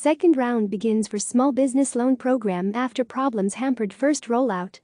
Second round begins for small business loan program after problems hampered first rollout.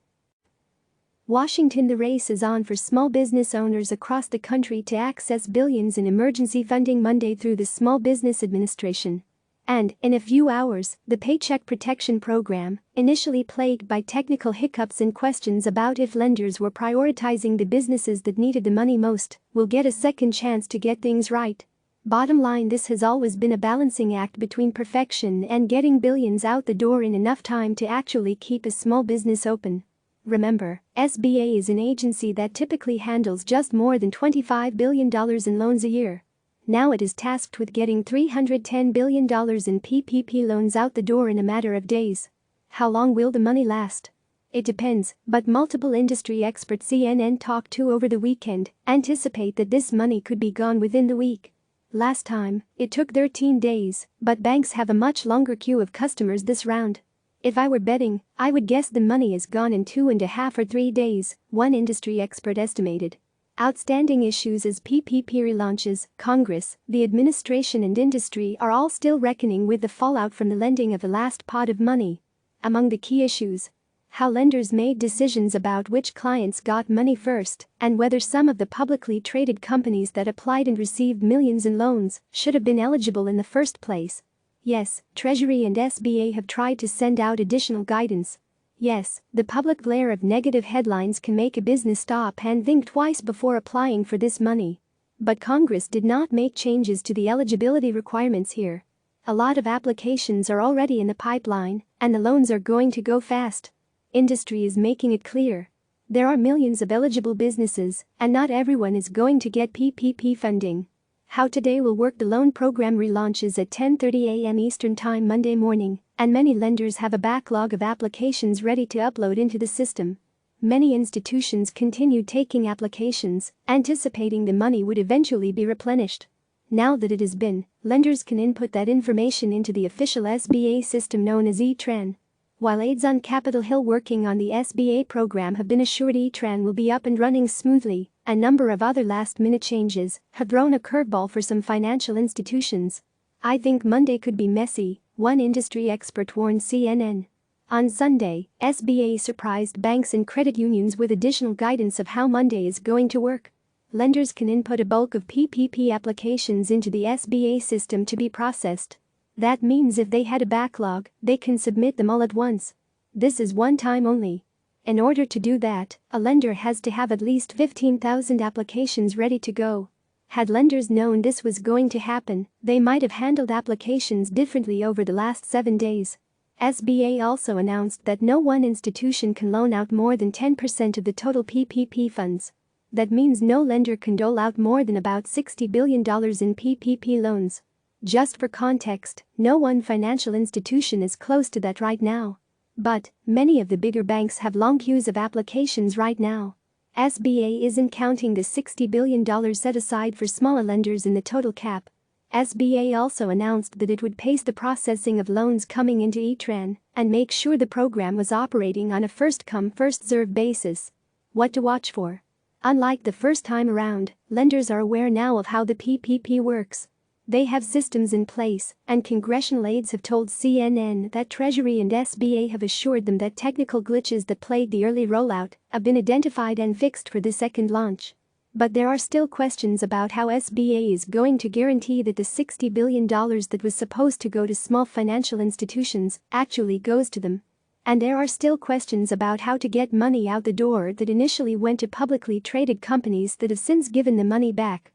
Washington. The race is on for small business owners across the country to access billions in emergency funding Monday through the Small Business Administration. And, in a few hours, the Paycheck Protection Program, initially plagued by technical hiccups and questions about if lenders were prioritizing the businesses that needed the money most, will get a second chance to get things right. Bottom line, this has always been a balancing act between perfection and getting billions out the door in enough time to actually keep a small business open. Remember, SBA is an agency that typically handles just more than $25 billion in loans a year. Now it is tasked with getting $310 billion in PPP loans out the door in a matter of days. How long will the money last? It depends, but multiple industry experts CNN talked to over the weekend anticipate that this money could be gone within the week. Last time, it took 13 days, but banks have a much longer queue of customers this round. If I were betting, I would guess the money is gone in 2.5 or 3 days, one industry expert estimated. Outstanding issues as PPP relaunches, Congress, the administration and industry are all still reckoning with the fallout from the lending of the last pot of money. Among the key issues: how lenders made decisions about which clients got money first, and whether some of the publicly traded companies that applied and received millions in loans should have been eligible in the first place. Yes, Treasury and SBA have tried to send out additional guidance. Yes, the public glare of negative headlines can make a business stop and think twice before applying for this money. But Congress did not make changes to the eligibility requirements here. A lot of applications are already in the pipeline, and the loans are going to go fast. Industry is making it clear. There are millions of eligible businesses, and not everyone is going to get PPP funding. How today will work: the loan program relaunches at 10:30 a.m. Eastern Time Monday morning, and many lenders have a backlog of applications ready to upload into the system. Many institutions continued taking applications, anticipating the money would eventually be replenished. Now that it has been, lenders can input that information into the official SBA system known as E-Tran. While aides on Capitol Hill working on the SBA program have been assured E-Tran will be up and running smoothly, a number of other last-minute changes have thrown a curveball for some financial institutions. "I think Monday could be messy," one industry expert warned CNN. On Sunday, SBA surprised banks and credit unions with additional guidance of how Monday is going to work. Lenders can input a bulk of PPP applications into the SBA system to be processed. That means if they had a backlog, they can submit them all at once. This is one time only. In order to do that, a lender has to have at least 15,000 applications ready to go. Had lenders known this was going to happen, they might have handled applications differently over the last 7 days. SBA also announced that no one institution can loan out more than 10% of the total PPP funds. That means no lender can dole out more than about $60 billion in PPP loans. Just for context, no one financial institution is close to that right now. But many of the bigger banks have long queues of applications right now. SBA isn't counting the $60 billion set aside for smaller lenders in the total cap. SBA also announced that it would pace the processing of loans coming into E-Tran and make sure the program was operating on a first-come, first-served basis. What to watch for? Unlike the first time around, lenders are aware now of how the PPP works. They have systems in place, and congressional aides have told CNN that Treasury and SBA have assured them that technical glitches that plagued the early rollout have been identified and fixed for the second launch. But there are still questions about how SBA is going to guarantee that the $60 billion that was supposed to go to small financial institutions actually goes to them. And there are still questions about how to get money out the door that initially went to publicly traded companies that have since given the money back.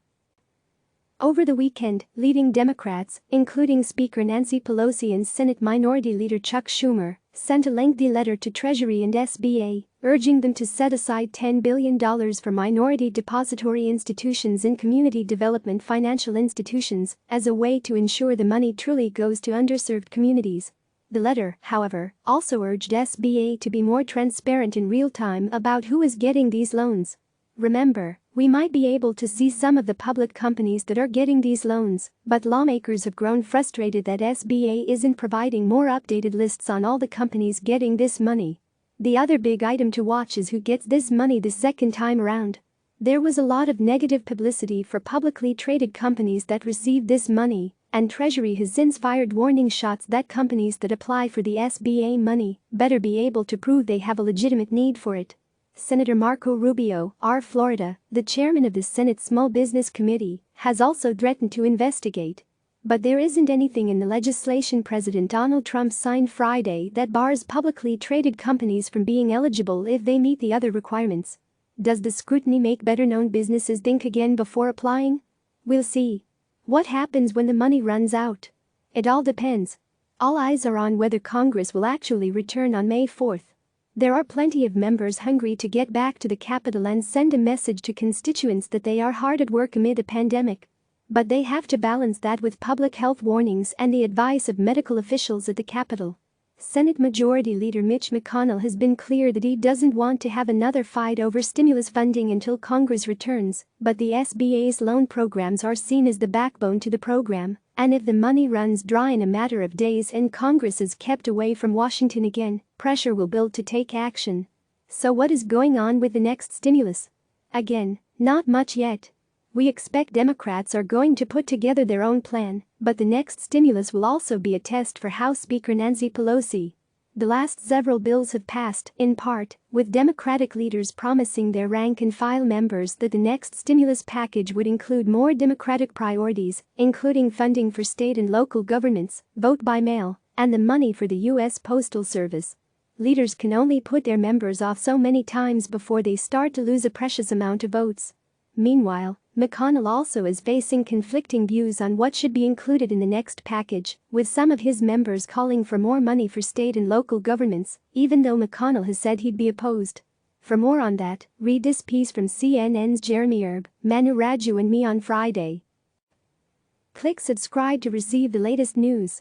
Over the weekend, leading Democrats, including Speaker Nancy Pelosi and Senate Minority Leader Chuck Schumer, sent a lengthy letter to Treasury and SBA, urging them to set aside $10 billion for minority depository institutions and community development financial institutions as a way to ensure the money truly goes to underserved communities. The letter, however, also urged SBA to be more transparent in real time about who is getting these loans. Remember, we might be able to see some of the public companies that are getting these loans, but lawmakers have grown frustrated that SBA isn't providing more updated lists on all the companies getting this money. The other big item to watch is who gets this money the second time around. There was a lot of negative publicity for publicly traded companies that received this money, and Treasury has since fired warning shots that companies that apply for the SBA money better be able to prove they have a legitimate need for it. Senator Marco Rubio, R. Florida, the chairman of the Senate Small Business Committee, has also threatened to investigate. But there isn't anything in the legislation President Donald Trump signed Friday that bars publicly traded companies from being eligible if they meet the other requirements. Does the scrutiny make better-known businesses think again before applying? We'll see. What happens when the money runs out? It all depends. All eyes are on whether Congress will actually return on May 4th. There are plenty of members hungry to get back to the Capitol and send a message to constituents that they are hard at work amid a pandemic. But they have to balance that with public health warnings and the advice of medical officials at the Capitol. Senate Majority Leader Mitch McConnell has been clear that he doesn't want to have another fight over stimulus funding until Congress returns, but the SBA's loan programs are seen as the backbone to the program, and if the money runs dry in a matter of days and Congress is kept away from Washington again, pressure will build to take action. So what is going on with the next stimulus? Again, not much yet. We expect Democrats are going to put together their own plan, but the next stimulus will also be a test for House Speaker Nancy Pelosi. The last several bills have passed, in part, with Democratic leaders promising their rank-and-file members that the next stimulus package would include more Democratic priorities, including funding for state and local governments, vote by mail, and the money for the U.S. Postal Service. Leaders can only put their members off so many times before they start to lose a precious amount of votes. Meanwhile, McConnell also is facing conflicting views on what should be included in the next package, with some of his members calling for more money for state and local governments, even though McConnell has said he'd be opposed. For more on that, read this piece from CNN's Jeremy Erb, Manu Raju and me on Friday. Click subscribe to receive the latest news.